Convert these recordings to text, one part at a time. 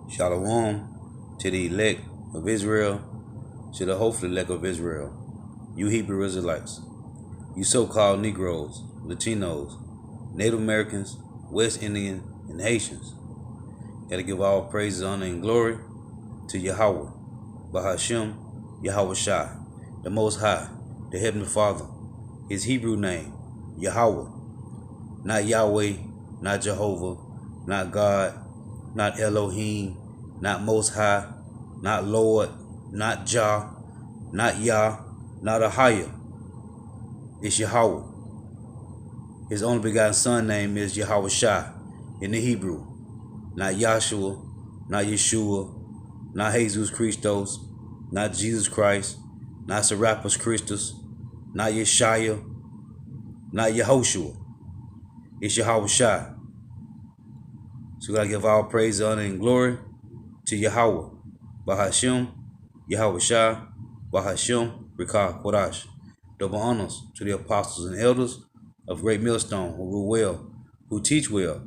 Shalom to the elect of Israel, to the hopeful elect of Israel, you Hebrew Israelites, you so-called Negroes, Latinos, Native Americans, West Indian, and Haitians. Gotta give all praises, honor, and glory to Yahweh, Bahashem, Yahweh Shai, the Most High, the Heavenly Father. His Hebrew name, Yahweh, not Yahweh, not Jehovah, not God, not Elohim, not Most High, not Lord, not Jah, not Yah, not Ahia. It's Yahweh. His only begotten son name is Yahweh Shai in the Hebrew. Not Yahshua, not Yeshua, not Jesus Christos, not Jesus Christ, not Serapis Christus, not Yeshaya, not Yehoshua. It's Yahweh Shai. So we gotta give all praise, honor, and glory to Yahweh, Bahashem, Yahweh Shai, Bahashem, Rikah Kodash. Double honors to the apostles and elders of Great Millstone who rule well, who teach well,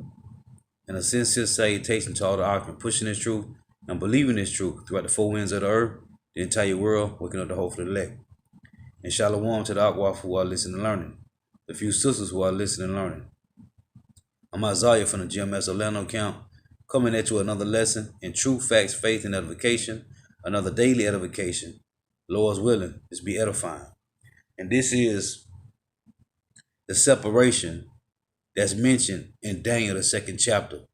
and a sincere salutation to all the occupants pushing this truth and believing this truth throughout the four winds of the earth, the entire world, waking up the hope for the elect. And shalom to the Akwaf who are listening and learning, the few sisters who are listening and learning. I'm Isaiah from the GMS Orlando camp, coming at you another lesson in true facts, faith, and edification, another daily edification. Lord's willing, is be edifying. And this is the separation that's mentioned in Daniel, the 2nd chapter.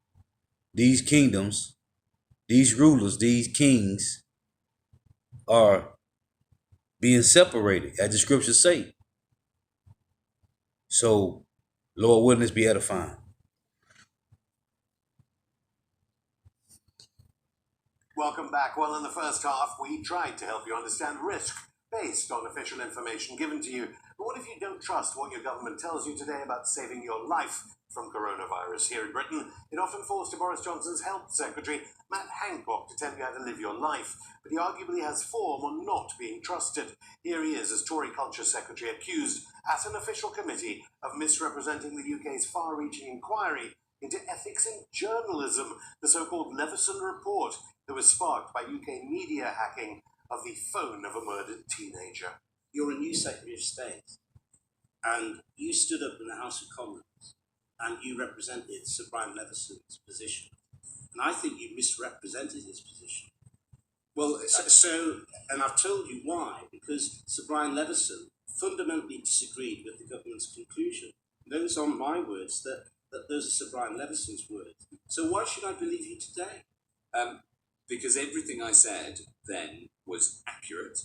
These kingdoms, these rulers, these kings are being separated, as the scriptures say. So, Lord willing, is be edifying. Welcome back. Well, in the first half, we tried to help you understand risk based on official information given to you. But what if you don't trust what your government tells you today about saving your life from coronavirus? Here in Britain, it often falls to Boris Johnson's Health Secretary, Matt Hancock, to tell you how to live your life. But he arguably has form on not being trusted. Here he is as Tory Culture Secretary, accused at an official committee of misrepresenting the UK's far-reaching inquiry into ethics in journalism, the so-called Leveson report that was sparked by UK media hacking of the phone of a murdered teenager. You're a new Secretary of State, and you stood up in the House of Commons and you represented Sir Brian Leveson's position. And I think you misrepresented his position. Well, and I've told you why, because Sir Brian Leveson fundamentally disagreed with the government's conclusion. Those aren't my words, that those are Sir Brian Leveson's words. So why should I believe you today? Because everything I said then was accurate,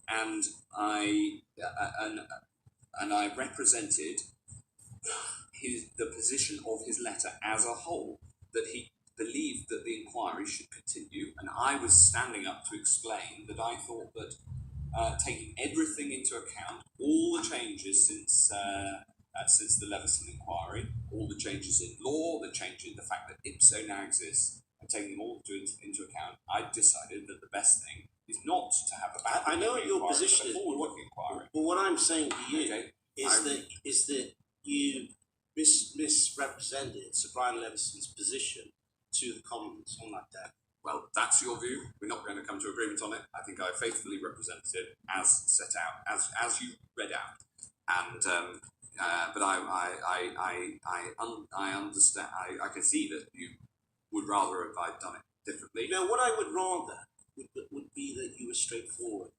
and I represented the position of his letter as a whole, that he believed that the inquiry should continue, and I was standing up to explain that I thought that taking everything into account, all the changes since the Leveson inquiry, all the changes in law, the change in the fact that IPSO now exists, and taking them all into account, I decided that the best thing is not to have a back. I know what your position is, forward-looking inquiry. But what I'm saying to you is that you misrepresented Sir Brian Leveson's position to the Commons on that day. Well, that's your view. We're not going to come to agreement on it. I think I faithfully represented it as set out, as you read out, and but I understand. I can see that you would rather if I'd done it differently. Now, what I would rather would be that you were straightforward.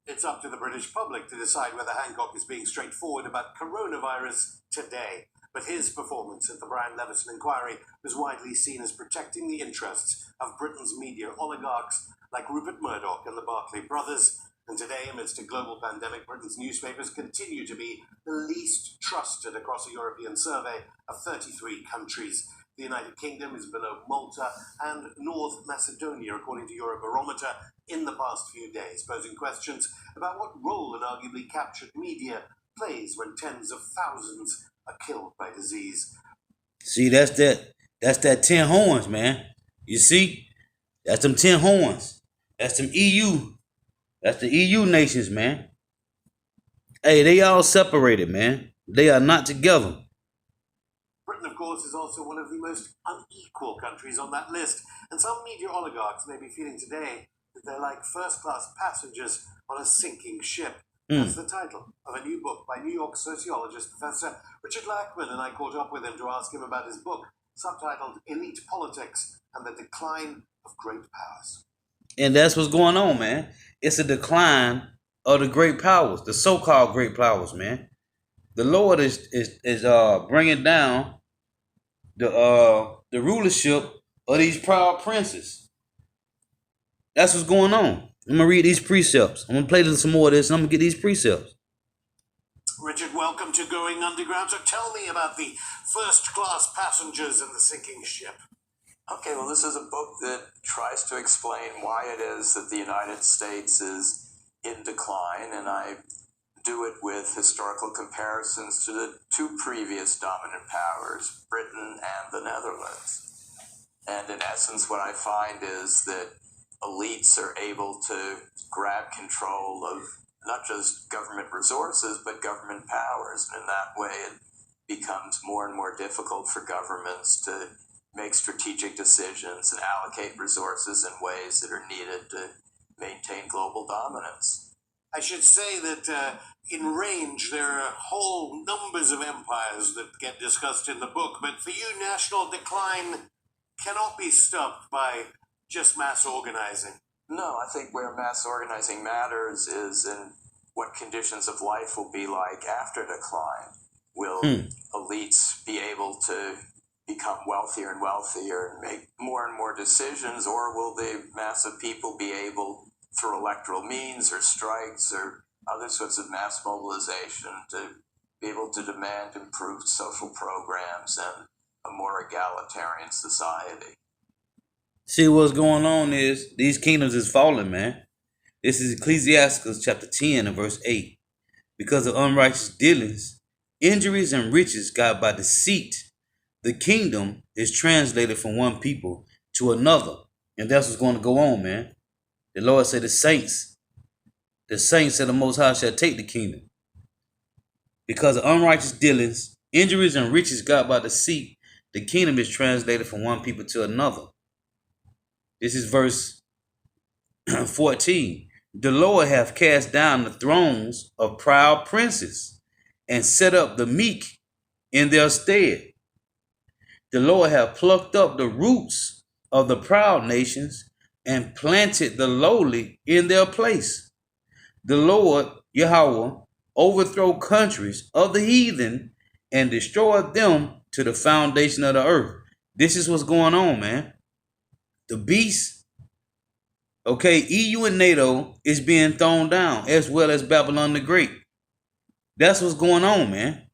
It's up to the British public to decide whether Hancock is being straightforward about coronavirus today. But his performance at the Brian Leveson inquiry was widely seen as protecting the interests of Britain's media oligarchs like Rupert Murdoch and the Barclay brothers. And today, amidst a global pandemic, Britain's newspapers continue to be the least trusted across a European survey of 33 countries. The United Kingdom is below Malta and North Macedonia, according to Eurobarometer, in the past few days, posing questions about what role an arguably captured media plays when tens of thousands are killed by disease. See, that's that 10 horns, man. You see? That's them 10 horns. That's them EU. That's the EU nations, man. Hey, they all separated, man. They are not together. Britain, of course, is also one of the most unequal countries on that list. And some media oligarchs may be feeling today that they're like first-class passengers on a sinking ship. That's the title of a new book by New York sociologist Professor Richard Lackman, and I caught up with him to ask him about his book, subtitled Elite Politics and the Decline of Great Powers. And that's what's going on, man. It's a decline of the great powers, the so-called great powers, man. The Lord is bringing down the rulership of these proud princes. That's what's going on. I'm gonna read these precepts. I'm gonna play some more of this, and I'm gonna get these precepts. Richard, welcome to Going Underground. So tell me about the first-class passengers in the sinking ship. Okay, well, this is a book that tries to explain why it is that the United States is in decline, and I do it with historical comparisons to the two previous dominant powers, Britain and the Netherlands. And in essence, what I find is that elites are able to grab control of not just government resources, but government powers. And in that way, it becomes more and more difficult for governments to make strategic decisions and allocate resources in ways that are needed to maintain global dominance. I should say that in range, there are whole numbers of empires that get discussed in the book, but for you, national decline cannot be stopped by just mass organizing. No, I think where mass organizing matters is in what conditions of life will be like after decline. Will elites be able to become wealthier and wealthier and make more and more decisions, or will the mass of people be able, through electoral means or strikes or other sorts of mass mobilization, to be able to demand improved social programs and a more egalitarian society? See, what's going on is these kingdoms is falling, man. This is Ecclesiastes chapter 10 and verse 8. Because of unrighteous dealings, injuries, and riches got by deceit, the kingdom is translated from one people to another. And that's what's going to go on, man. The Lord said the saints of the Most High shall take the kingdom. Because of unrighteous dealings, injuries, and riches got by deceit, the kingdom is translated from one people to another. This is verse 14. The Lord hath cast down the thrones of proud princes and set up the meek in their stead. The Lord hath plucked up the roots of the proud nations and planted the lowly in their place. The Lord, Yahweh, overthrow countries of the heathen and destroy them to the foundation of the earth. This is what's going on, man. The beast, okay, EU and NATO is being thrown down, as well as Babylon the Great. That's what's going on, man.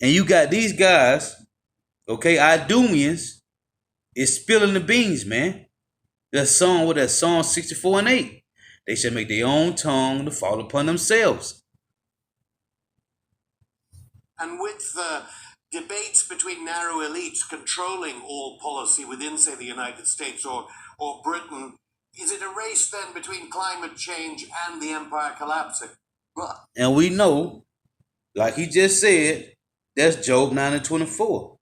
And you got these guys, okay, Idumeans, is spilling the beans, man. That song with that Psalm 64 and 8. They shall make their own tongue to fall upon themselves. And with the debates between narrow elites controlling all policy within, say, the United States or Britain, is it a race then between climate change and the empire collapsing? And we know, like he just said, that's Job 9 and 24.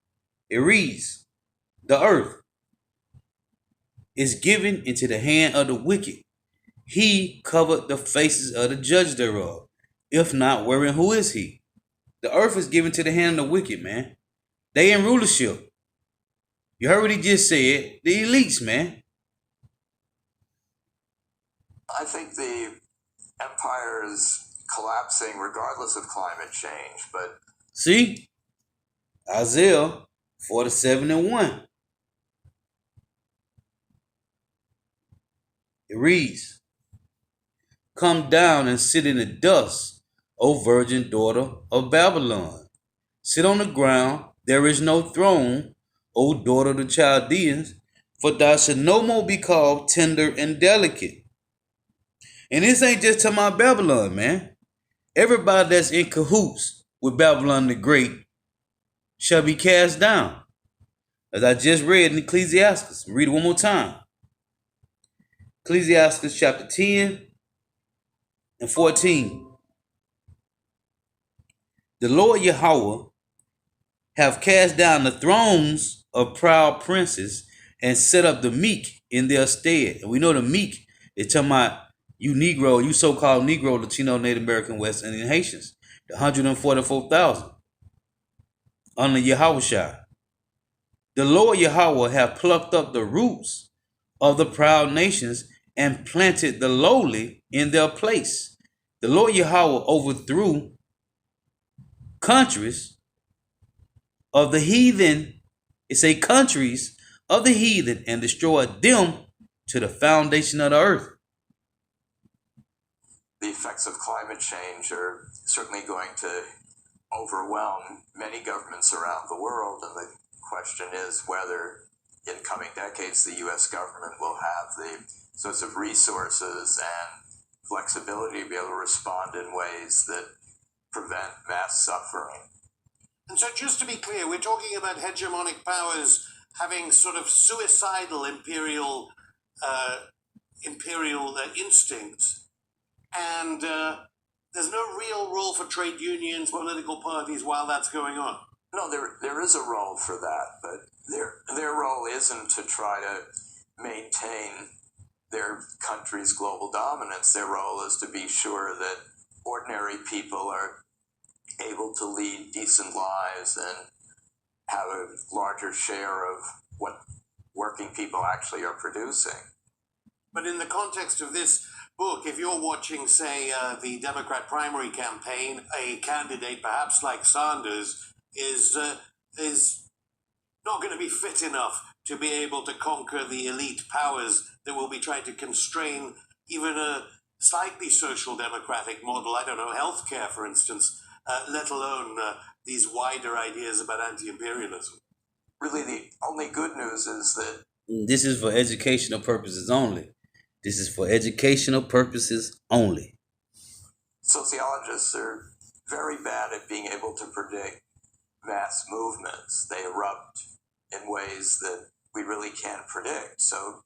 It reads, the earth is given into the hand of the wicked. He covered the faces of the judge thereof. If not, wherein who is he? The earth is given to the hand of the wicked, man. They in rulership. You heard what he just said. The elites, man. I think the empire is collapsing regardless of climate change, but... See? Isaiah 47 and 1. It reads, come down and sit in the dust, O virgin daughter of Babylon. Sit on the ground, there is no throne, O daughter of the Chaldeans, for thou shalt no more be called tender and delicate. And this ain't just to my Babylon, man. Everybody that's in cahoots with Babylon the Great shall be cast down. As I just read in Ecclesiastes. Read it one more time. Ecclesiastes chapter 10 and 14. The Lord Yahweh have cast down the thrones of proud princes and set up the meek in their stead. And we know the meek is talking about you Negro, you so-called Negro, Latino, Native American, West Indian, Haitians. The 144,000 under Yahushua. The Lord Yahweh have plucked up the roots of the proud nations and planted the lowly in their place. The Lord Yahweh overthrew countries of the heathen, it's a countries of the heathen, and destroyed them to the foundation of the earth. The effects of climate change are certainly going to overwhelm many governments around the world, and the question is whether in coming decades the U.S. government will have the sorts of resources and flexibility to be able to respond in ways that prevent mass suffering. And so just to be clear, we're talking about hegemonic powers having sort of suicidal imperial instincts, and there's no real role for trade unions, political parties while that's going on. No, there is a role for that, but their role isn't to try to maintain their country's global dominance. Their role is to be sure that ordinary people are able to lead decent lives and have a larger share of what working people actually are producing. But in the context of this book, if you're watching, say, the Democrat primary campaign, a candidate perhaps like Sanders is not going to be fit enough to be able to conquer the elite powers that will be trying to constrain even a slightly social democratic model, I don't know, healthcare, for instance, let alone these wider ideas about anti-imperialism. Really, the only good news is that this is for educational purposes only. This is for educational purposes only. Sociologists are very bad at being able to predict mass movements. They erupt in ways that we really can't predict. So,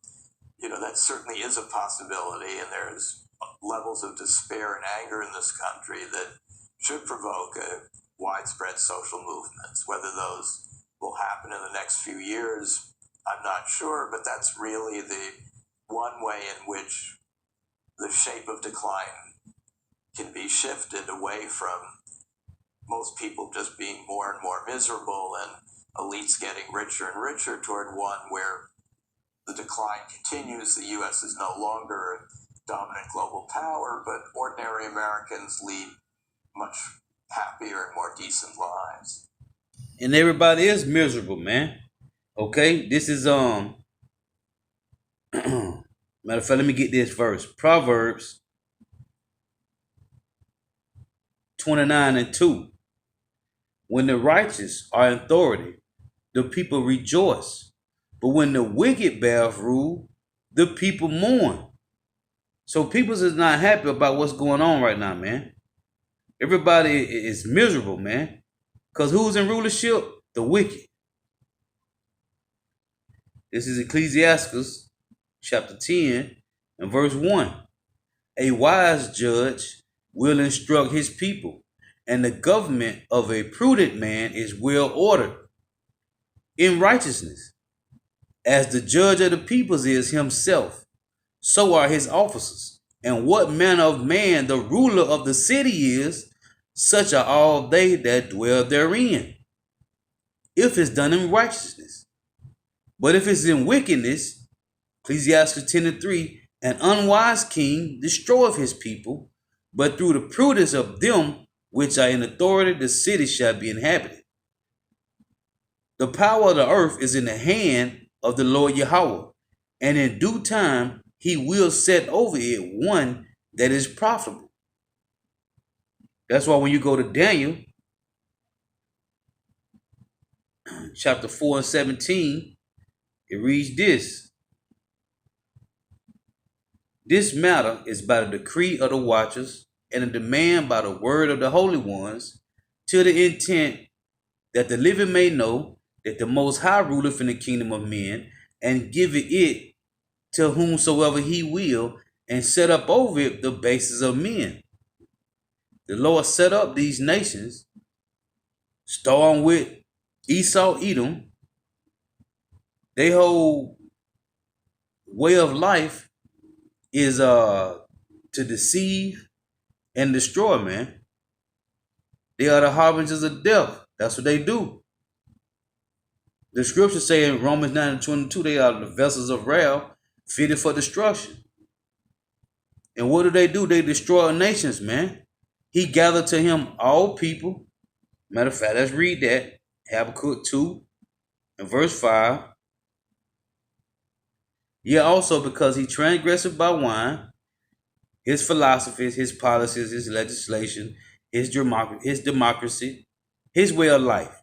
that certainly is a possibility, and there's levels of despair and anger in this country that should provoke a widespread social movements. Whether those will happen in the next few years, I'm not sure, but that's really the one way in which the shape of decline can be shifted away from most people just being more and more miserable and elites getting richer and richer toward one where the decline continues. The U.S. is no longer a dominant global power, but ordinary Americans lead much happier and more decent lives. And everybody is miserable, man. Okay, this is matter of fact, let me get this verse. Proverbs 29:2. When the righteous are in authority, the people rejoice. But when the wicked bear rule, the people mourn. So people is not happy about what's going on right now, man. Everybody is miserable, man. Because who's in rulership? The wicked. This is Ecclesiastes chapter 10 and verse 1. A wise judge will instruct his people, and the government of a prudent man is well ordered in righteousness. As the judge of the peoples is himself, so are his officers. And what manner of man the ruler of the city is, such are all they that dwell therein, if it's done in righteousness. But if it's in wickedness, Ecclesiastes 10:3, an unwise king destroyeth his people, but through the prudence of them which are in authority, the city shall be inhabited. The power of the earth is in the hand of the Lord Yahweh, and in due time he will set over it one that is profitable. That's why when you go to Daniel chapter 4 and 17, it reads this. This matter is by the decree of the watchers and a demand by the word of the holy ones, to the intent that the living may know that the Most High ruleth in the kingdom of men, and giveth it to whomsoever he will, and set up over it the bases of men. The Lord set up these nations, starting with Esau, Edom, they whole way of life is to deceive and destroy, man. They are the harbingers of death. That's what they do. The scriptures say in Romans 9:22, they are the vessels of wrath fitted for destruction. And what do? They destroy nations, man. He gathered to him all people. Matter of fact, let's read that. Habakkuk 2 and verse 5. Yeah, also because he transgressed by wine, his philosophies, his policies, his legislation, his democracy, his way of life.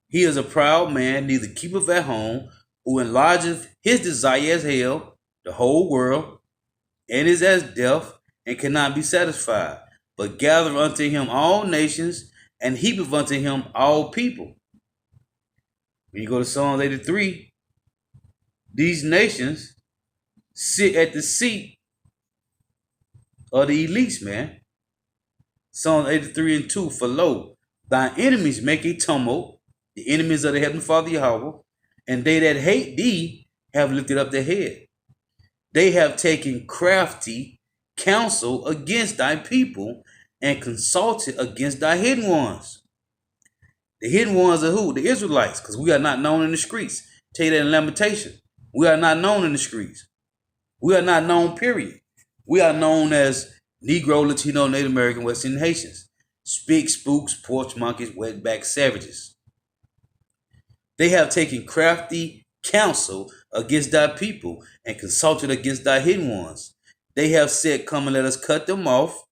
He is a proud man, neither keepeth at home, who enlargeth his desire as hell, the whole world, and is as deaf, and cannot be satisfied, but gather unto him all nations, and heapeth unto him all people. When you go to Psalms 83, these nations sit at the seat of the elites, man. Psalms 83 and 2, for lo, thine enemies make a tumult, the enemies of the heavenly Father Yahweh, and they that hate thee have lifted up their head. They have taken crafty counsel against thy people and consulted against thy hidden ones. The hidden ones are who? The Israelites, because we are not known in the streets. Tell you that in Lamentation. We are not known in the streets. We are not known, period. We are known as Negro, Latino, Native American, West Indian Haitians. Spick, spooks, porch monkeys, wetback savages. They have taken crafty counsel against thy people and consulted against thy hidden ones. They have said, come and let us cut them off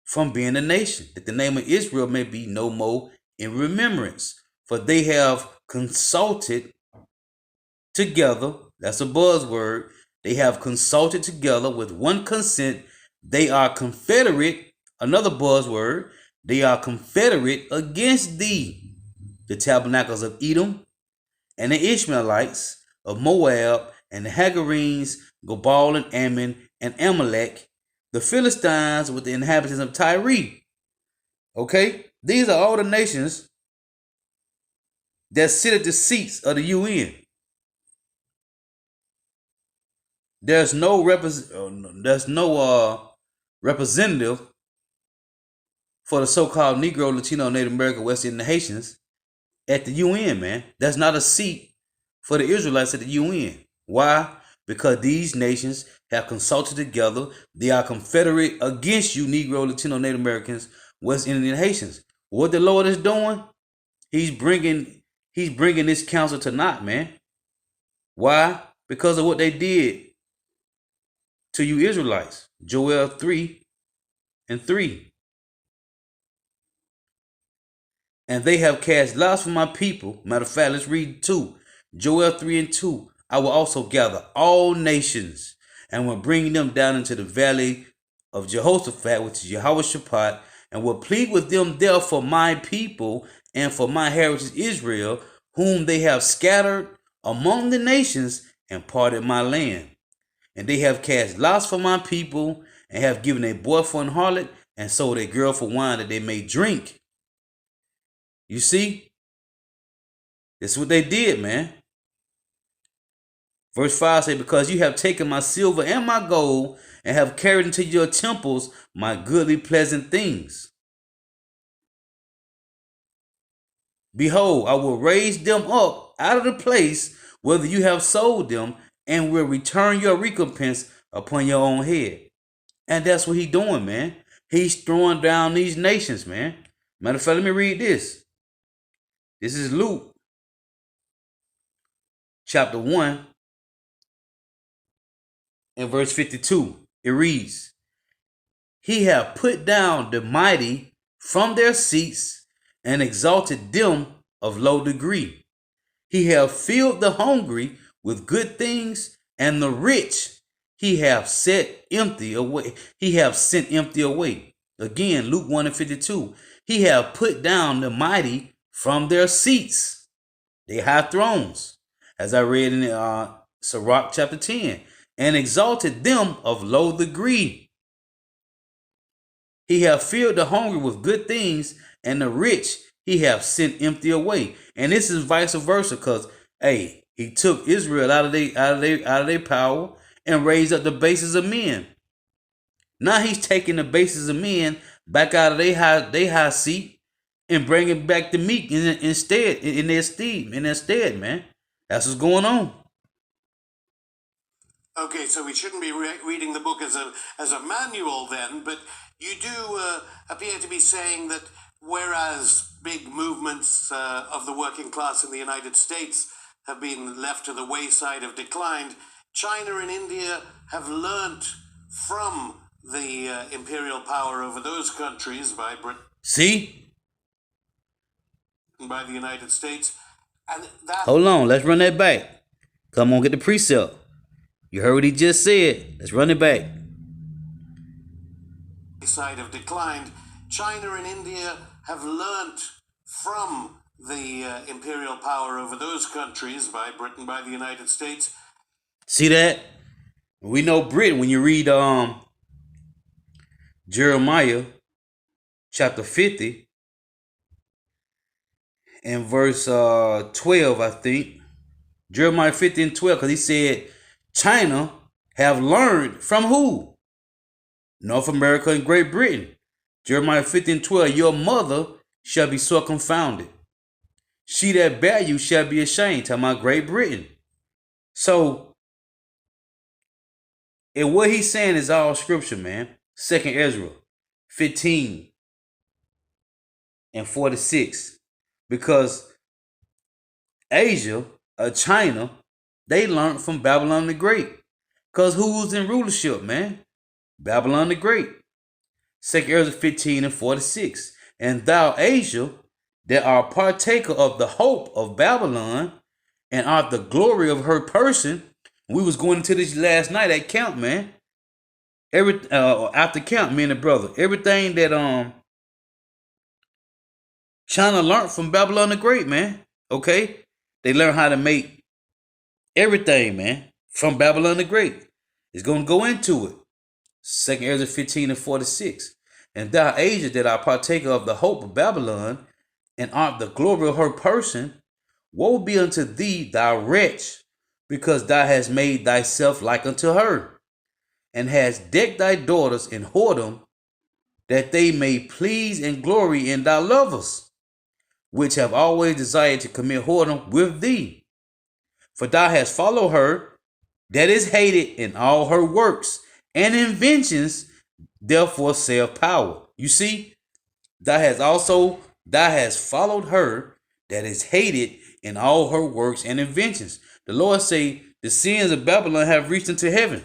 from being a nation, that the name of Israel may be no more in remembrance. For they have consulted together, that's a buzzword, they have consulted together with one consent. They are confederate, another buzzword, they are confederate against thee, the tabernacles of Edom, and the Ishmaelites of Moab, and the Hagarenes, Gobal and Ammon, and Amalek, the Philistines with the inhabitants of Tyre. Okay? These are all the nations that sit at the seats of the UN. There's no representative for the so-called Negro, Latino, Native American, West Indian Haitians at the UN, man. That's not a seat for the Israelites at the UN. Why? Because these nations have consulted together. They are confederate against you, Negro, Latino, Native Americans, West Indian Haitians. What the Lord is doing, He's bringing this council to naught, man. Why? Because of what they did to you Israelites. Joel 3 and 3. And they have cast lots for my people. Matter of fact, let's read 2. Joel 3 and 2. I will also gather all nations and will bring them down into the valley of Jehoshaphat, which is Jehoshaphat, and will plead with them there for my people and for my heritage Israel, whom they have scattered among the nations and parted my land. And they have cast lots for my people, and have given a boy for an harlot, and sold a girl for wine that they may drink. You see? This is what they did, man. Verse 5 says, because you have taken my silver and my gold, and have carried into your temples my goodly pleasant things. Behold, I will raise them up out of the place whether you have sold them, and will return your recompense upon your own head. And that's what he's doing, man. He's throwing down these nations, man. Matter of fact, let me read this. This is Luke chapter 1 and verse 52. It reads, he hath put down the mighty from their seats and exalted them of low degree. He hath filled the hungry with good things, and the rich he hath set empty away. He hath sent empty away. Again, Luke 1 and 52. He hath put down the mighty from their seats, they high thrones, as I read in Sirach chapter 10, and exalted them of low degree. He hath filled the hungry with good things, and the rich he have sent empty away. And this is vice versa, because hey, he took Israel out of their power and raised up the bases of men. Now he's taking the bases of men back out of their high seat and bringing back the meek in their stead, man. That's what's going on. Okay, so we shouldn't be reading the book as a manual then, but you do appear to be saying that whereas big movements of the working class in the United States have been left to the wayside of declined, China and India have learnt from the imperial power over those countries by Britain. See? By the United States. And that Hold on, let's run that back. Come on, get the precept. You heard what he just said. Let's run it back. Side of declined, China and India have learnt from the imperial power over those countries by Britain, by the United States. See that? We know Britain when you read Jeremiah chapter 50 and verse 12, I think. Jeremiah 50 and 12, because he said China have learned from who? North America and Great Britain. Jeremiah 50 and 12, your mother shall be sore confounded. She that bare you shall be ashamed. Talking about Great Britain. So, and what he's saying is all scripture, man. 2nd Ezra 15 and 46. Because Asia, China, they learned from Babylon the Great. Because who was in rulership, man? Babylon the Great. 2nd Ezra 15 and 46. And thou, Asia, that art partaker of the hope of Babylon, and art the glory of her person. We was going into this last night at camp, man. After camp, me and the brother. Everything that China learned from Babylon the Great, man. Okay? They learned how to make everything, man, from Babylon the Great. It's going to go into it. 2nd Ezra 15 and 46. And thou, Asia, that art partaker of the hope of Babylon, and art the glory of her person, woe be unto thee, thou wretch, because thou hast made thyself like unto her, and hast decked thy daughters in whoredom, that they may please and glory in thy lovers, which have always desired to commit whoredom with thee. For thou hast followed her that is hated in all her works and inventions, therefore saith power. You see, thou hast followed her that is hated in all her works and inventions. The Lord say the sins of Babylon have reached into heaven.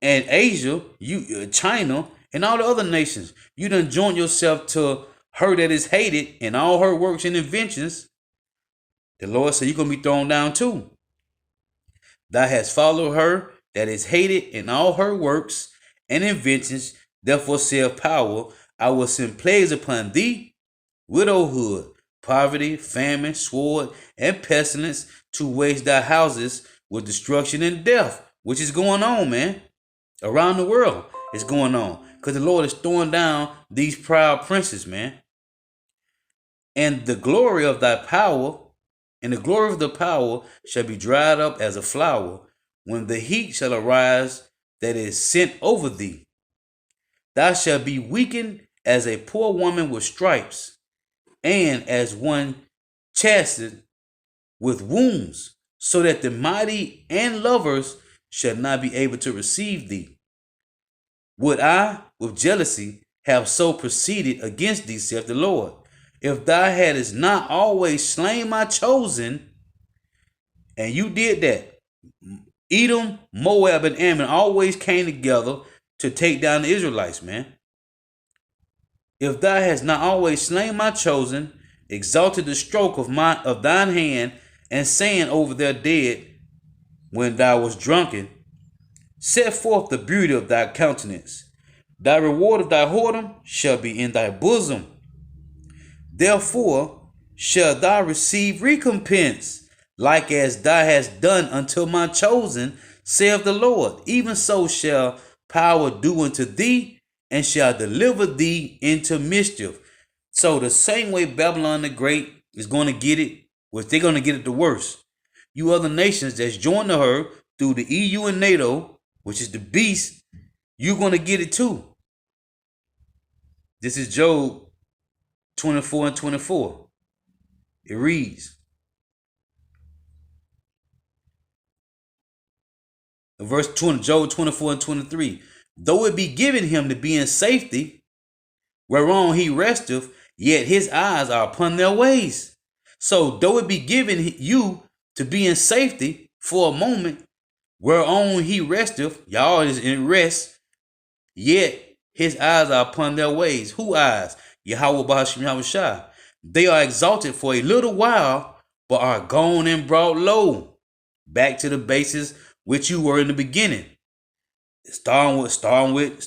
And Asia, China, and all the other nations, you done joined yourself to her that is hated in all her works and inventions. The Lord said you're going to be thrown down too. Thou hast followed her that is hated in all her works and inventions, therefore saith power, I will send plagues upon thee, widowhood, poverty, famine, sword, and pestilence, to waste thy houses with destruction and death, which is going on, man. Around the world it's going on, because the Lord is throwing down these proud princes, man. And the glory of thy power, and the glory of the power shall be dried up as a flower, when the heat shall arise that is sent over thee. Thou shalt be weakened as a poor woman with stripes, and as one chastened with wounds, so that the mighty and lovers shall not be able to receive thee. Would I, with jealousy, have so proceeded against thee, saith the Lord, if thou hadst not always slain my chosen. And you did that. Edom, Moab, and Ammon always came together to take down the Israelites, man. If thou hast not always slain my chosen, exalted the stroke of thine hand, and saying over their dead when thou wast drunken, set forth the beauty of thy countenance. Thy reward of thy whoredom shall be in thy bosom. Therefore shall thou receive recompense, like as thou hast done unto my chosen, saith the Lord. Even so shall power do unto thee, and shall deliver thee into mischief. So the same way Babylon the Great is going to get it, which they're going to get it the worst. You other nations that's joined to her through the EU and NATO, which is the beast, you're going to get it too. This is Job 24 and 24. It reads, verse 20, Job 24 and 23. Though it be given him to be in safety, whereon he resteth, yet his eyes are upon their ways. So though it be given you to be in safety for a moment, whereon he resteth, y'all is in rest, yet his eyes are upon their ways. Who eyes? Yahweh Bahashim Yahushua. They are exalted for a little while, but are gone and brought low, back to the basis which you were in the beginning. Starting with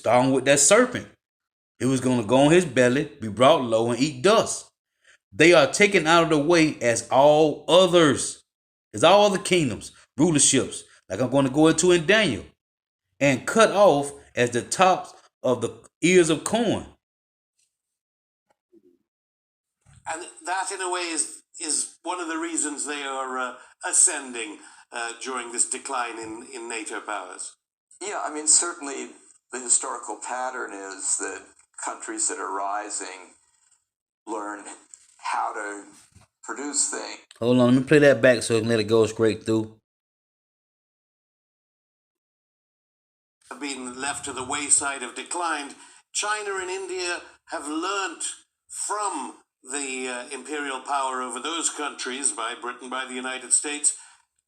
that serpent. It was going to go on his belly, be brought low, and eat dust. They are taken out of the way as all others, as all other kingdoms, rulerships, like I'm going to go into in Daniel, and cut off as the tops of the ears of corn. And that, in a way, is one of the reasons they are ascending during this decline in NATO powers. Yeah, I mean, certainly the historical pattern is that countries that are rising learn how to produce things. Hold on, let me play that back so I can let it go straight through. Have been left to the wayside, have declined. China and India have learnt from the imperial power over those countries by Britain, by the United States,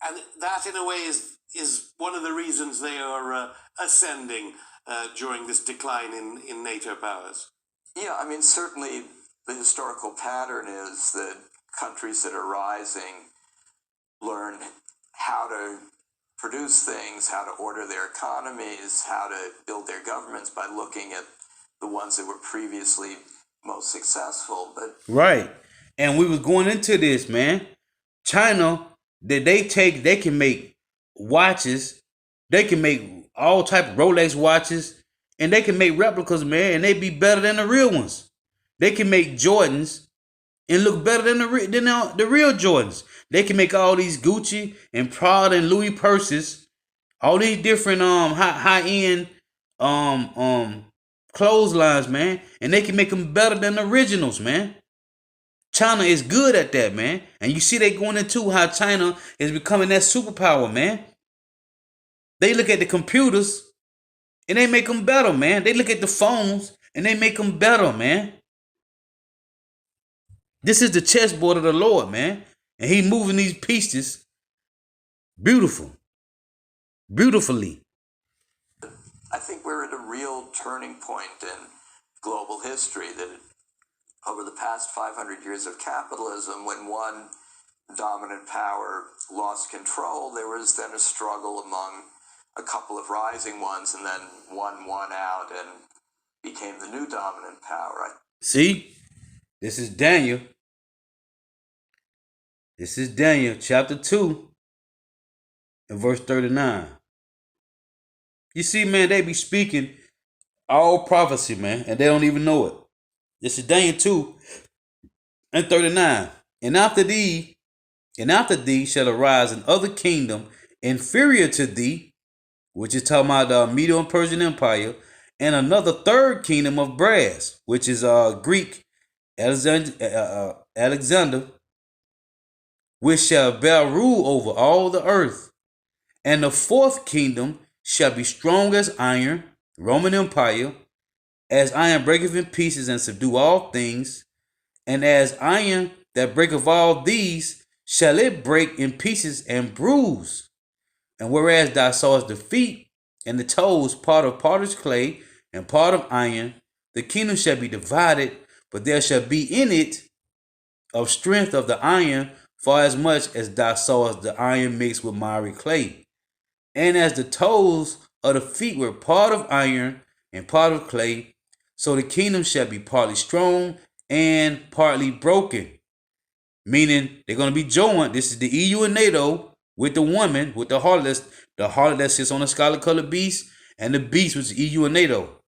and that, in a way, is one of the reasons they are ascending during this decline in NATO powers. Yeah, I mean, certainly the historical pattern is that countries that are rising learn how to produce things, how to order their economies, how to build their governments by looking at the ones that were previously most successful. But right, and we was going into this, man. China, they can make watches, they can make all type of Rolex watches, and they can make replicas, man, and they be better than the real ones. They can make Jordans and look better than the real Jordans. They can make all these Gucci and Prada and Louis purses, all these different high end clotheslines, man, and they can make them better than the originals, man. China is good at that, man, and you see they going into how China is becoming that superpower, man. They look at the computers and they make them better, man. They look at the phones and they make them better, man. This is the chessboard of the Lord, man. And he moving these pieces beautifully. I think we're at a real turning point in global history, that over the past 500 years of capitalism, when one dominant power lost control, there was then a struggle among a couple of rising ones, and then one won out and became the new dominant power. See, this is Daniel. This is Daniel chapter 2 and verse 39. You see, man, they be speaking all prophecy, man, and they don't even know it. This is Daniel 2 and 39. And after thee shall arise another kingdom inferior to thee, which is talking about the Medo and Persian Empire, and another third kingdom of brass, which is Greek Alexander, which shall bear rule over all the earth. And the fourth kingdom shall be strong as iron, Roman Empire, as iron breaketh in pieces and subdue all things, and as iron that breaketh all these, shall it break in pieces and bruise. And whereas thou sawest the feet and the toes, part of potter's clay and part of iron, the kingdom shall be divided, but there shall be in it of strength of the iron, for as much as thou sawest the iron mixed with miry clay. And as the toes of the feet were part of iron and part of clay, so the kingdom shall be partly strong and partly broken. Meaning they're going to be joined. This is the EU and NATO with the woman, with the harlot that sits on the scarlet-colored beast, and the beast, which is EU and NATO.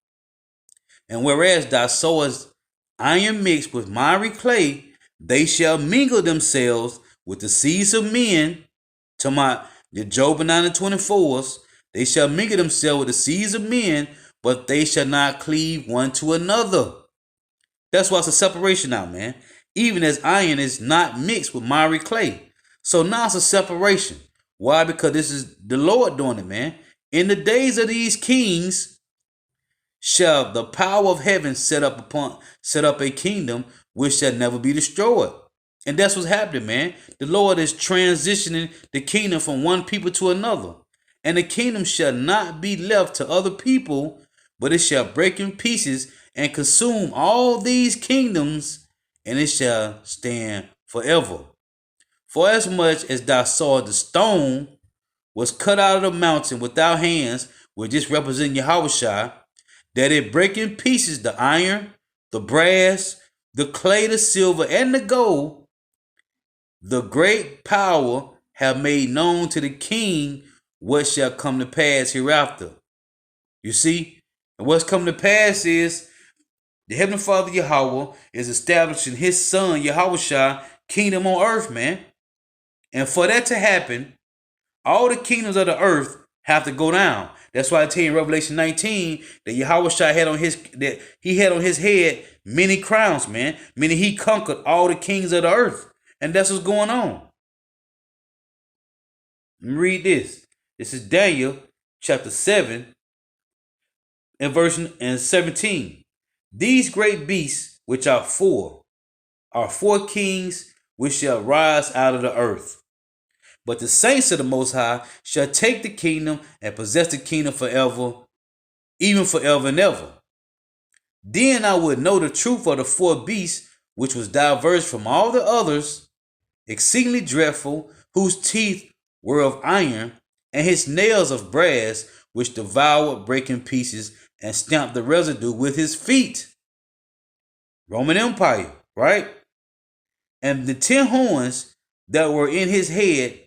And whereas thou sawest iron mixed with miry clay, they shall mingle themselves with the seeds of men. To my the Job 9 and 24s, they shall mingle themselves with the seeds of men, but they shall not cleave one to another. That's why it's a separation now, man. Even as iron is not mixed with miry clay. So now it's a separation. Why? Because this is the Lord doing it, man. In the days of these kings shall the power of heaven set up a kingdom which shall never be destroyed. And that's what's happening, man. The Lord is transitioning the kingdom from one people to another. And the kingdom shall not be left to other people, but it shall break in pieces and consume all these kingdoms, and it shall stand forever. For as much as thou sawest the stone was cut out of the mountain without hands, which just represent Yahushua, that it break in pieces the iron, the brass, the clay, the silver, and the gold, the great power have made known to the king what shall come to pass hereafter. You see? And what's come to pass is the Heavenly Father Yahweh is establishing his son Yahushua kingdom on earth, man. And for that to happen, all the kingdoms of the earth have to go down. That's why I tell you in Revelation 19 that Yahushua had on his head many crowns, man. Meaning he conquered all the kings of the earth. And that's what's going on. Let me read this. This is Daniel chapter 7 and verse 17. These great beasts, which are four kings which shall rise out of the earth. But the saints of the Most High shall take the kingdom and possess the kingdom forever, even forever and ever. Then I would know the truth of the four beasts, which was diverse from all the others, exceedingly dreadful, whose teeth were of iron, and his nails of brass, which devoured, break in pieces, and stamped the residue with his feet. Roman Empire, right? And the 10 horns that were in his head,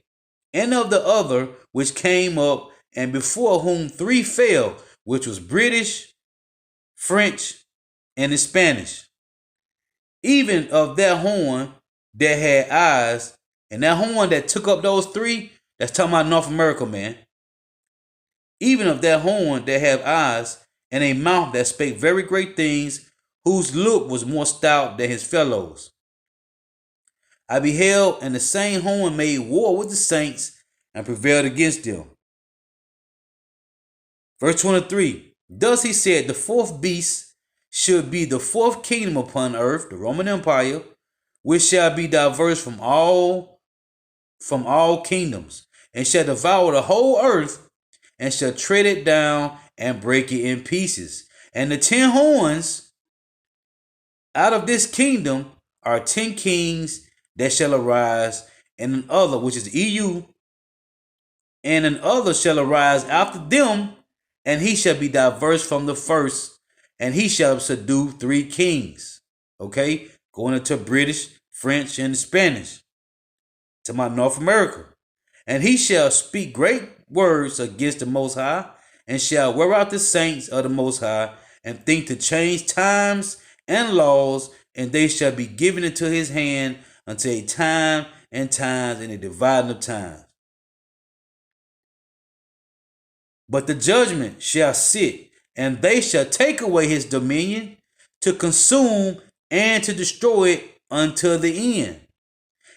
and of the other which came up, and before whom 3 fell, which was British, French, and the Spanish. Even of that horn that had eyes, and that horn that took up those 3, that's talking about North America, man. Even of that horn that had eyes, and a mouth that spake very great things, whose look was more stout than his fellows. I beheld, and the same horn made war with the saints, and prevailed against them. Verse 23. Thus he said, the 4th beast should be the 4th kingdom upon earth, the Roman Empire, which shall be diverse from all kingdoms, and shall devour the whole earth, and shall tread it down and break it in pieces. And the 10 horns out of this kingdom are 10 kings that shall arise, and another, which is EU, and another shall arise after them, and he shall be diverse from the first, and he shall subdue 3 kings. Okay, going into British, French, and Spanish, to my North America. And he shall speak great words against the Most High, and shall wear out the saints of the Most High, and think to change times and laws, and they shall be given into his hand until a time and times and a dividing of times. But the judgment shall sit, and they shall take away his dominion, to consume and to destroy it until the end.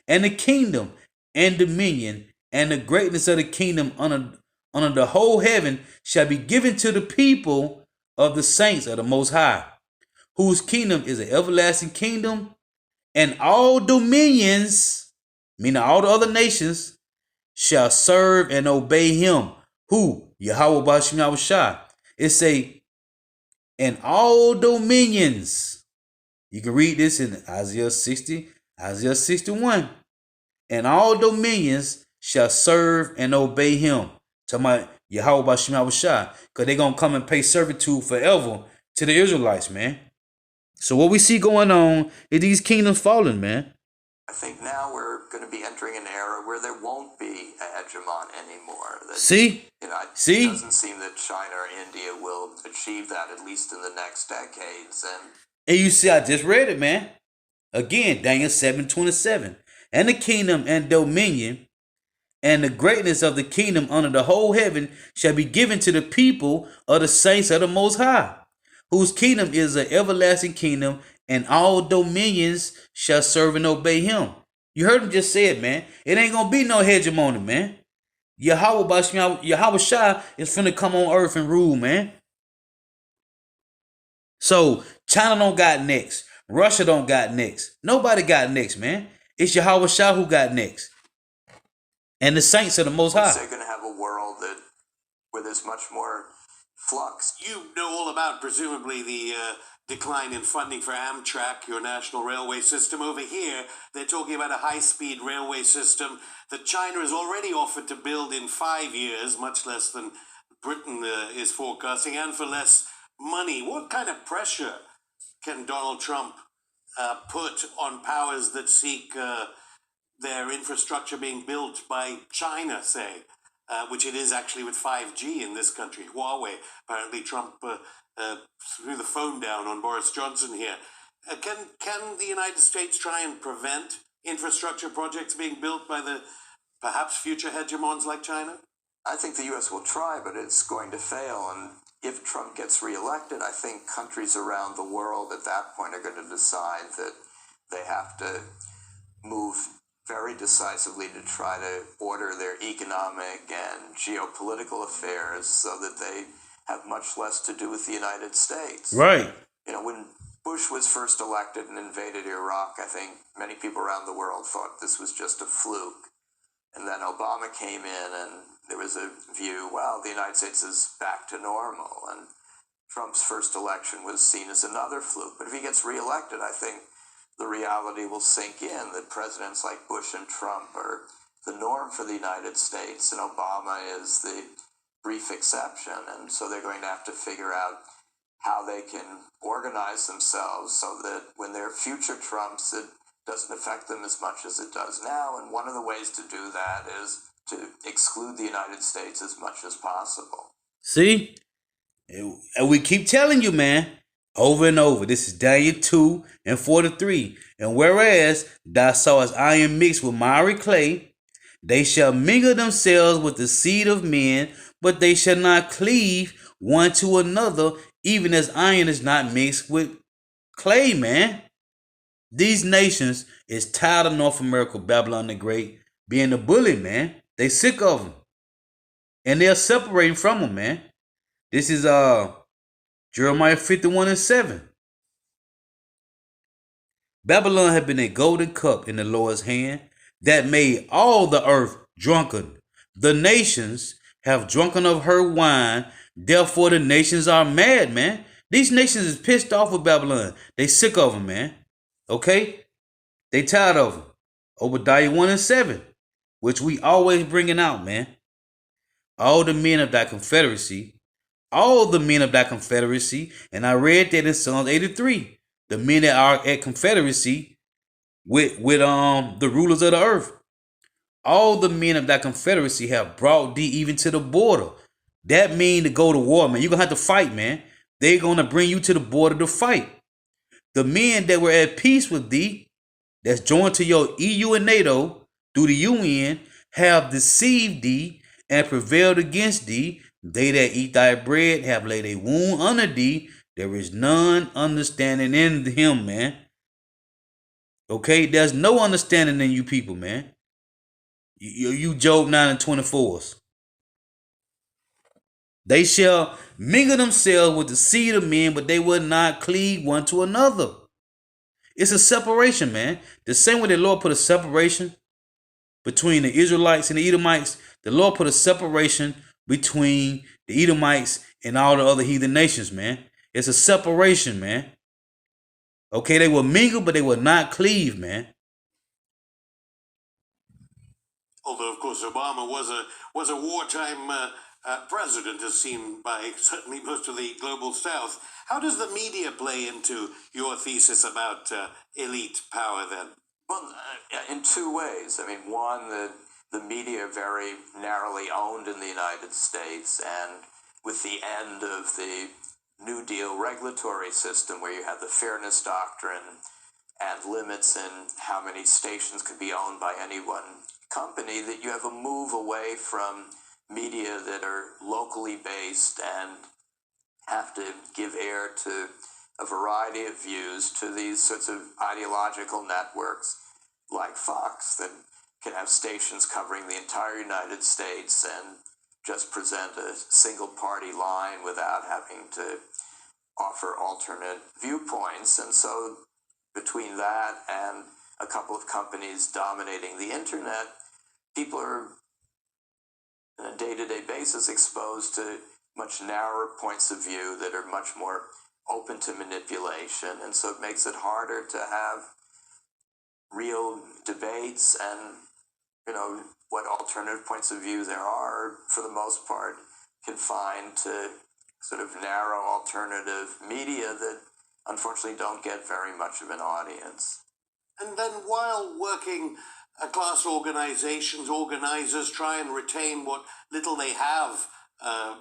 And the kingdom and dominion and the greatness of the kingdom under the whole heaven shall be given to the people of the saints of the Most High, whose kingdom is an everlasting kingdom, and all dominions, meaning all the other nations, shall serve and obey him. Who? Yahweh Bashim Yahushua. It say, and all dominions. You can read this in Isaiah 60, Isaiah 61. And all dominions shall serve and obey him. Talking about Yahweh Bashim Yahushua. Because they're going to come and pay servitude forever to the Israelites, man. So what we see going on is these kingdoms falling, man. I think now we're going to be entering an era where there won't be a hegemon anymore. See? It doesn't seem that China or India will achieve that, at least in the next decades. And And you see, I just read it, man. Again, Daniel 7:27. And the kingdom and dominion and the greatness of the kingdom under the whole heaven shall be given to the people of the saints of the Most High, whose kingdom is an everlasting kingdom, and all dominions shall serve and obey him. You heard him just say it, man. It ain't gonna be no hegemony, man. Yahweh Shah is finna come on earth and rule, man. So China don't got next. Russia don't got next. Nobody got next, man. It's Yahweh Shah who got next. And the saints of the Most High. They're going to have a world where there's much more flux. You know all about, presumably, the decline in funding for Amtrak, your national railway system. Over here, they're talking about a high-speed railway system that China has already offered to build in 5 years, much less than Britain is forecasting, and for less money. What kind of pressure can Donald Trump put on powers that seek their infrastructure being built by China, say, which it is actually with 5G in this country? Huawei, apparently Trump threw the phone down on Boris Johnson here. Can the United States try and prevent infrastructure projects being built by the perhaps future hegemons like China? I think the U.S. will try, but it's going to fail. And if Trump gets reelected, I think countries around the world at that point are going to decide that they have to move very decisively to try to order their economic and geopolitical affairs so that they have much less to do with the United States. Right. You know, when Bush was first elected and invaded Iraq, I think many people around the world thought this was just a fluke. And then Obama came in and there was a view, well, the United States is back to normal. And Trump's first election was seen as another fluke. But if he gets reelected, I think the reality will sink in that presidents like Bush and Trump are the norm for the United States, and Obama is the brief exception. And so they're going to have to figure out how they can organize themselves so that when there are future Trumps, it doesn't affect them as much as it does now. And one of the ways to do that is to exclude the United States as much as possible. See? And we keep telling you, man, over and over. This is Daniel 2:43. And whereas thou sawest iron mixed with miry clay, they shall mingle themselves with the seed of men, but they shall not cleave one to another, even as iron is not mixed with clay, man. These nations is tired of North America, Babylon the Great, being the bully, man. They sick of them. And they're separating from them, man. This is Jeremiah 51:7. Babylon had been a golden cup in the Lord's hand that made all the earth drunken. The nations have drunken of her wine. Therefore, the nations are mad, man. These nations is pissed off with Babylon. They sick of them, man. Okay? They tired of them. Obadiah 1:7, which we always bringing out, man. All the men of that confederacy, and I read that in Psalms 83, the men that are at confederacy with the rulers of the earth. All the men of that confederacy have brought thee even to the border. That mean to go to war, man. You're going to have to fight, man. They're going to bring you to the border to fight. The men that were at peace with thee, that's joined to your EU and NATO through the UN, have deceived thee and prevailed against thee. They that eat thy bread have laid a wound under thee. There is none understanding in him, man. Okay, there's no understanding in you people, man. You Job 9:24s. They shall mingle themselves with the seed of men, but they will not cleave one to another. It's a separation, man. The same way the Lord put a separation between the Israelites and the Edomites, the Lord put a separation between the Edomites and all the other heathen nations, man. It's a separation, man. Okay, they will mingle, but they will not cleave, man. Although, of course, Obama was a wartime president, as seen by certainly most of the global South. How does the media play into your thesis about elite power then? Well, in two ways. I mean, one, the media are very narrowly owned in the United States, and with the end of the New Deal regulatory system where you have the fairness doctrine and limits in how many stations could be owned by any one company, that you have a move away from media that are locally based and have to give air to a variety of views to these sorts of ideological networks like Fox that can have stations covering the entire United States and just present a single party line without having to offer alternate viewpoints. And so between that and a couple of companies dominating the internet, people are on a day-to-day basis exposed to much narrower points of view that are much more open to manipulation. And so it makes it harder to have real debates, and what alternative points of view there are, for the most part, confined to sort of narrow alternative media that unfortunately don't get very much of an audience. And then while working class organizations, organizers try and retain what little they have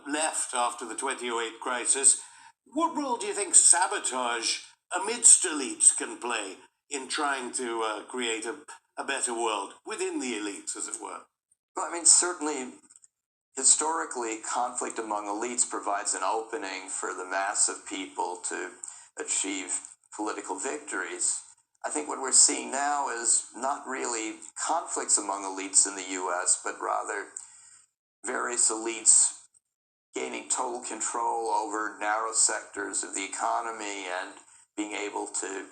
left after the 2008 crisis, what role do you think sabotage amidst elites can play in trying to create a better world within the elites, as it were? Well, I mean, certainly, historically, conflict among elites provides an opening for the mass of people to achieve political victories. I think what we're seeing now is not really conflicts among elites in the U.S., but rather various elites gaining total control over narrow sectors of the economy and being able to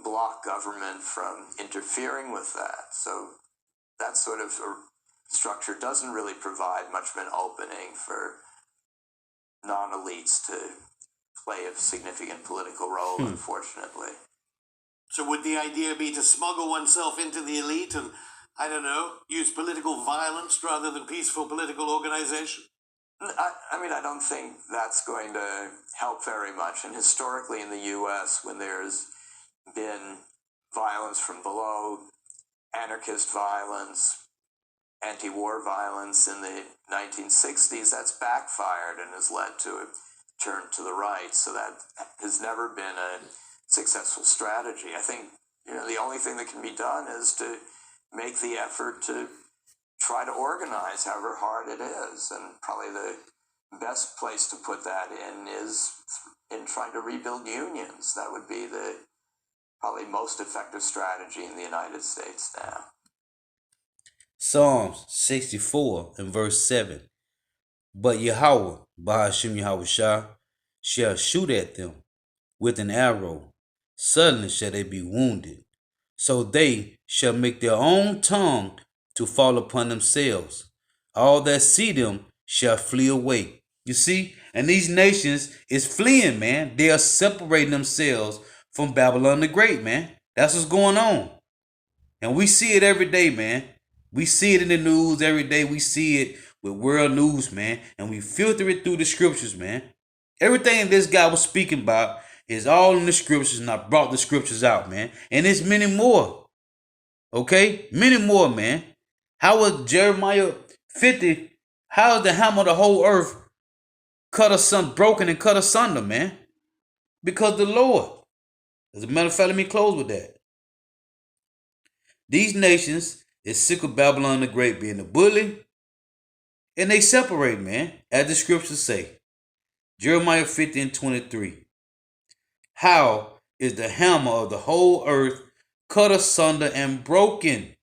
block government from interfering with that. So that sort of structure doesn't really provide much of an opening for non-elites to play a significant political role, unfortunately. So would the idea be to smuggle oneself into the elite and, I don't know, use political violence rather than peaceful political organization? I don't think that's going to help very much. And historically in the U.S., when there's been violence from below, anarchist violence, anti-war violence in the 1960s, that's backfired and has led to a turn to the right. So that has never been a successful strategy. I think the only thing that can be done is to make the effort to try to organize, however hard it is. And probably the best place to put that in is in trying to rebuild unions. That would be the probably most effective strategy in the United States now. Psalms 64 and verse 7. But Yahweh, Bahashim Yahushua, shall shoot at them with an arrow. Suddenly shall they be wounded. So they shall make their own tongue to fall upon themselves. All that see them shall flee away. You see? And these nations is fleeing, man. They are separating themselves from Babylon the Great, man. That's what's going on. And we see it every day, man. We see it in the news every day. We see it with world news, man. And we filter it through the scriptures, man. Everything this guy was speaking about is all in the scriptures, and I brought the scriptures out, man. And there's many more. Okay? Many more, man. How was Jeremiah 50? How is the hammer of the whole earth broken and cut asunder, man? Because the Lord. As a matter of fact, let me close with that. These nations is sick of Babylon the Great being the bully, and they separate, man, as the scriptures say. Jeremiah 50 and 23. How is the hammer of the whole earth cut asunder and broken?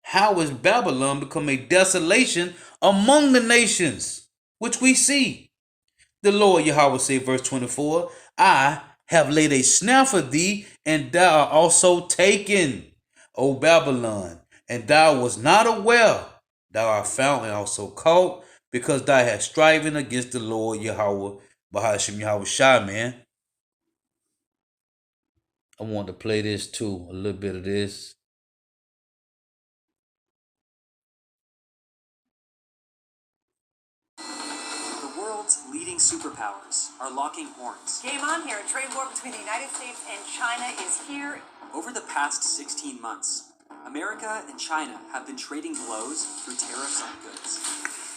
How is Babylon become a desolation among the nations, which we see? The Lord Yahweh say, verse 24, I have laid a snare for thee, and thou art also taken, O Babylon, and thou was not aware. Thou art found and also caught, because thou hast striven against the Lord Yahweh, Bahashim Yahweh Shai, man. I want to play this too, a little bit of this. The world's leading superpowers are locking horns. Game on here. A trade war between the United States and China is here. Over the past 16 months, America and China have been trading blows through tariffs on goods.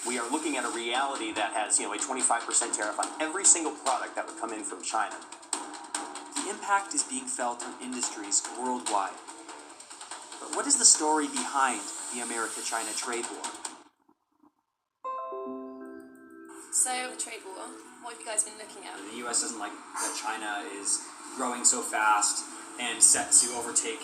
we are looking at a reality that has, a 25% tariff on every single product that would come in from China. The impact is being felt on industries worldwide. But what is the story behind the America-China trade war? So, the trade war, what have you guys been looking at? The US doesn't like that China is growing so fast and set to overtake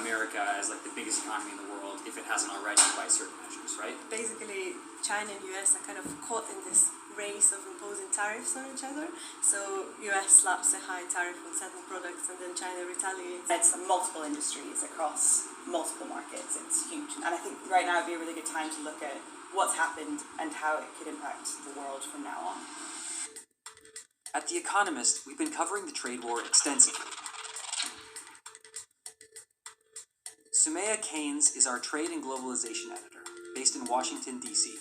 America as like the biggest economy in the world if it hasn't already by certain measures, right? Basically, China and US are kind of caught in this race of imposing tariffs on each other. So US slaps a high tariff on certain products and then China retaliates. It's multiple industries across multiple markets. It's huge. And I think right now would be a really good time to look at what's happened and how it could impact the world from now on. At The Economist, we've been covering the trade war extensively. Sumaya Keynes is our trade and globalization editor, based in Washington, D.C.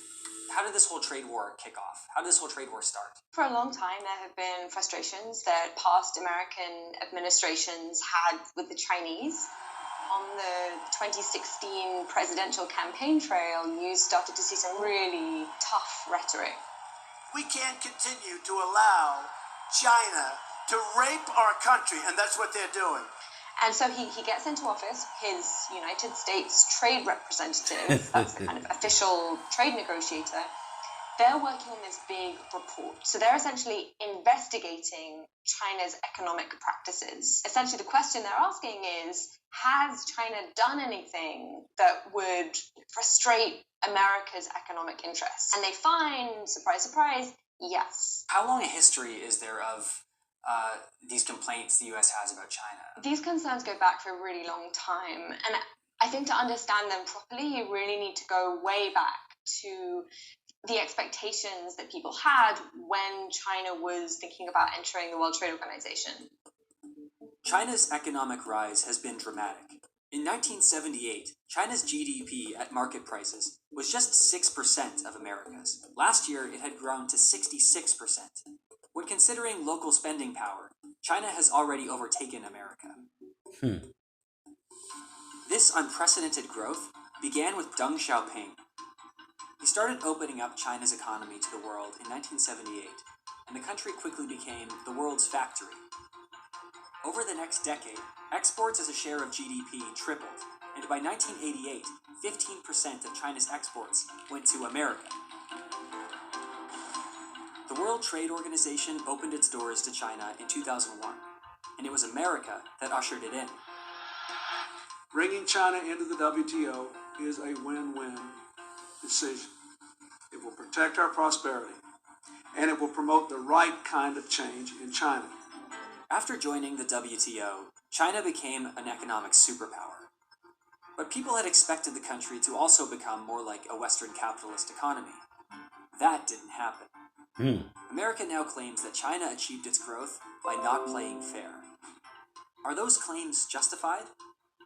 How did this whole trade war kick off? How did this whole trade war start? For a long time, there have been frustrations that past American administrations had with the Chinese. On the 2016 presidential campaign trail, you started to see some really tough rhetoric. We can't continue to allow China to rape our country, and that's what they're doing. And so he gets into office, his United States trade representative, that's the kind of official trade negotiator, they're working on this big report. So they're essentially investigating China's economic practices. Essentially, the question they're asking is, has China done anything that would frustrate America's economic interests? And they find, surprise, surprise, yes. How long a history is there of these complaints the U.S. has about China? These concerns go back for a really long time. And I think to understand them properly, you really need to go way back to the expectations that people had when China was thinking about entering the World Trade Organization. China's economic rise has been dramatic. In 1978, China's GDP at market prices was just 6% of America's. Last year, it had grown to 66%. When considering local spending power, China has already overtaken America. This unprecedented growth began with Deng Xiaoping. He started opening up China's economy to the world in 1978, and the country quickly became the world's factory. Over the next decade, exports as a share of GDP tripled, and by 1988, 15% of China's exports went to America. The World Trade Organization opened its doors to China in 2001, and it was America that ushered it in. Bringing China into the WTO is a win-win decision. It will protect our prosperity, and it will promote the right kind of change in China. After joining the WTO, China became an economic superpower. But people had expected the country to also become more like a Western capitalist economy. That didn't happen. America now claims that China achieved its growth by not playing fair. Are those claims justified?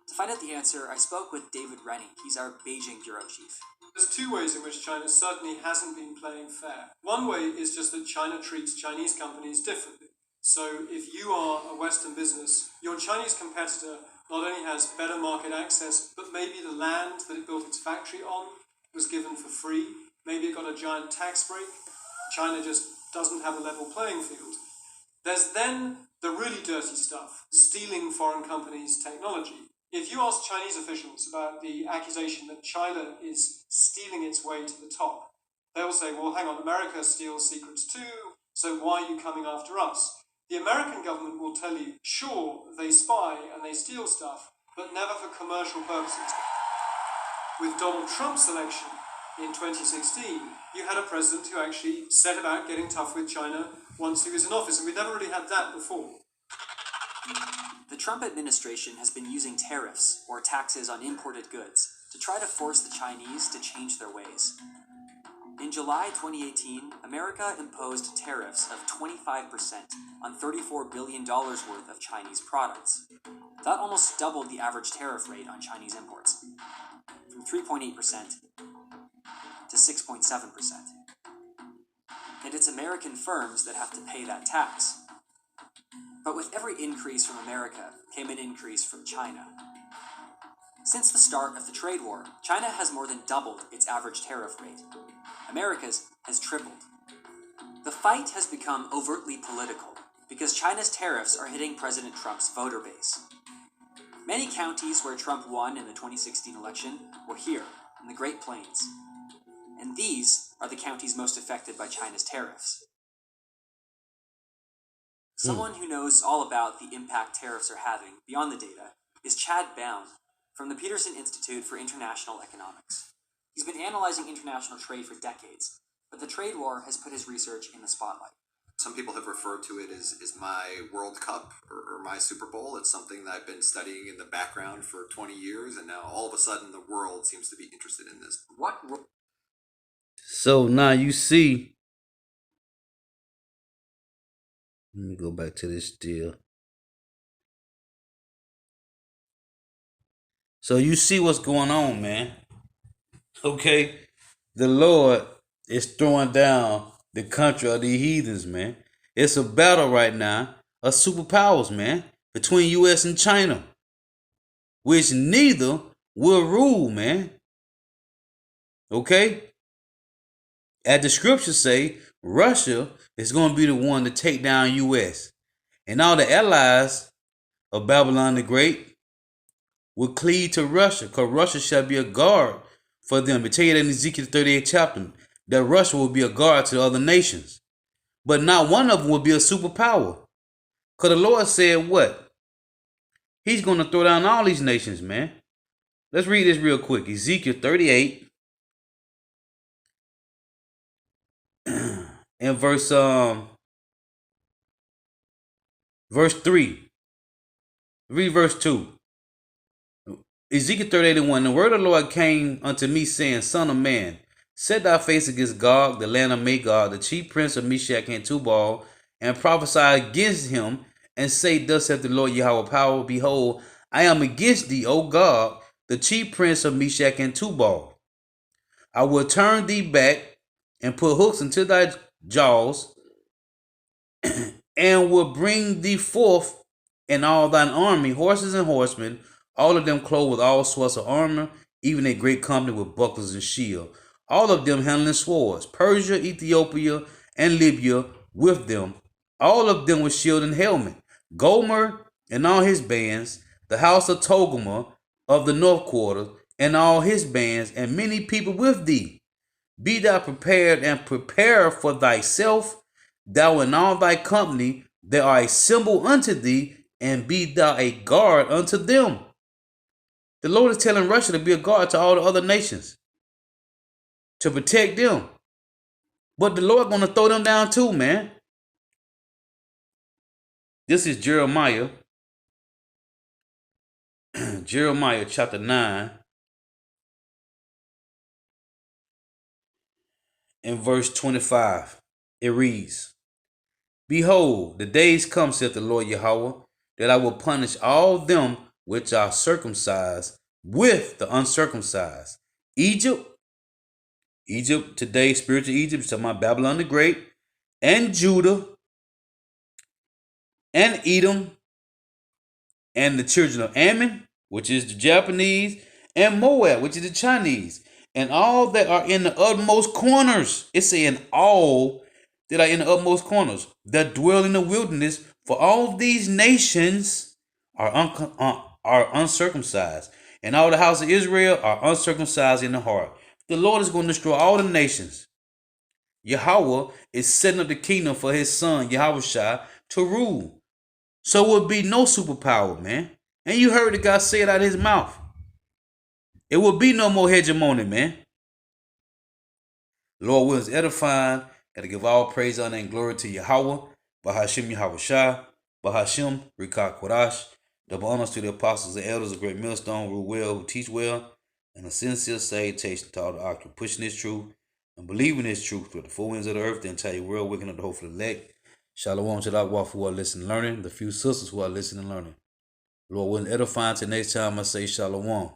To find out the answer, I spoke with David Rennie. He's our Beijing bureau chief. There's two ways in which China certainly hasn't been playing fair. One way is just that China treats Chinese companies differently. So if you are a Western business, your Chinese competitor not only has better market access, but maybe the land that it built its factory on was given for free. Maybe it got a giant tax break. China just doesn't have a level playing field. There's then the really dirty stuff, stealing foreign companies' technology. If you ask Chinese officials about the accusation that China is stealing its way to the top, they will say, well, hang on, America steals secrets too, so why are you coming after us? The American government will tell you, sure, they spy and they steal stuff, but never for commercial purposes. With Donald Trump's election in 2016, you had a president who actually set about getting tough with China once he was in office, and we've never really had that before. The Trump administration has been using tariffs, or taxes on imported goods, to try to force the Chinese to change their ways. In July 2018, America imposed tariffs of 25% on $34 billion worth of Chinese products. That almost doubled the average tariff rate on Chinese imports, from 3.8% to 6.7%. And it's American firms that have to pay that tax. But with every increase from America came an increase from China. Since the start of the trade war, China has more than doubled its average tariff rate. America's has tripled. The fight has become overtly political because China's tariffs are hitting President Trump's voter base. Many counties where Trump won in the 2016 election were here, in the Great Plains. And these are the counties most affected by China's tariffs. Someone who knows all about the impact tariffs are having beyond the data is Chad Bown from the Peterson Institute for International Economics. He's been analyzing international trade for decades, but the trade war has put his research in the spotlight. Some people have referred to it as my World Cup or my Super Bowl. It's something that I've been studying in the background for 20 years, and now all of a sudden the world seems to be interested in this. So now you see, let me go back to this still. So you see what's going on, man. Okay, the Lord is throwing down the country of the heathens, man. It's a battle right now of superpowers, man, between U.S. and China, which neither will rule, man. Okay? As the scriptures say, Russia is going to be the one to take down U.S. And all the allies of Babylon the Great will cleave to Russia, because Russia shall be a guard for them. It tell you that in Ezekiel 38 chapter, that Russia will be a guard to the other nations. But not one of them will be a superpower. Because the Lord said what? He's going to throw down all these nations, man. Let's read this real quick. Ezekiel 38 and verse 3. Read verse 2. Ezekiel 38:1. The word of the Lord came unto me, saying, Son of man, set thy face against Gog, the land of Magog, the chief prince of Meshach and Tubal, and prophesy against him, and say, Thus saith the Lord Yahweh power, behold, I am against thee, O Gog, the chief prince of Meshach and Tubal. I will turn thee back and put hooks into thy jaws, and will bring thee forth in all thine army, horses and horsemen, all of them clothed with all sorts of armor, even a great company with bucklers and shield, all of them handling swords, Persia, Ethiopia, and Libya with them, all of them with shield and helmet, Gomer and all his bands, the house of Togarmah of the north quarter, and all his bands, and many people with thee. Be thou prepared and prepare for thyself, thou and all thy company that are a symbol unto thee, and be thou a guard unto them. The Lord is telling Russia to be a guard to all the other nations, to protect them. But the Lord going to throw them down too, man. This is Jeremiah. Jeremiah chapter 9 and verse 25. It reads, Behold, the days come, saith the Lord Yahweh, that I will punish all them which are circumcised with the uncircumcised. Egypt today, spiritual Egypt, talking about Babylon the Great, and Judah, and Edom, and the children of Ammon, which is the Japanese, and Moab, which is the Chinese, and all that are in the utmost corners. It's saying all that are in the utmost corners, that dwell in the wilderness, for all these nations are uncircumcised, and all the house of Israel are uncircumcised in the heart. The Lord is going to destroy all the nations. Yahweh is setting up the kingdom for his son, Yahushua, to rule. So it will be no superpower, man. And you heard the guy say it out of his mouth. It will be no more hegemony, man. Lord willing is edifying. Got to give all praise, honor, and glory to Yahweh. Bahashim Yahushua. Bahashim Rikah Kodash. Double honors to the apostles and elders of Great Millstone, rule well, who teach well, and a sincere salutation to all the octave, pushing this truth and believing this truth with the four winds of the earth, the entire world, waking up the hopeful elect. Shalom to the Akwa who are listening and learning, the few sisters who are listening and learning. Lord willing, edifying till next time I say shalom.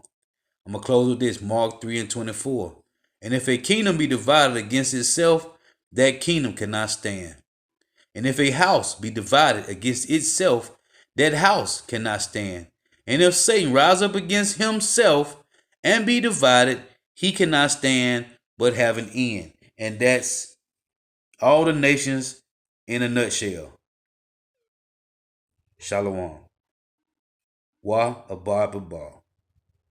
I'm going to close with this, Mark 3 and 24. And if a kingdom be divided against itself, that kingdom cannot stand. And if a house be divided against itself, that house cannot stand. And if Satan rise up against himself and be divided, he cannot stand but have an end. And that's all the nations in a nutshell. Shalom. Wa abad babal.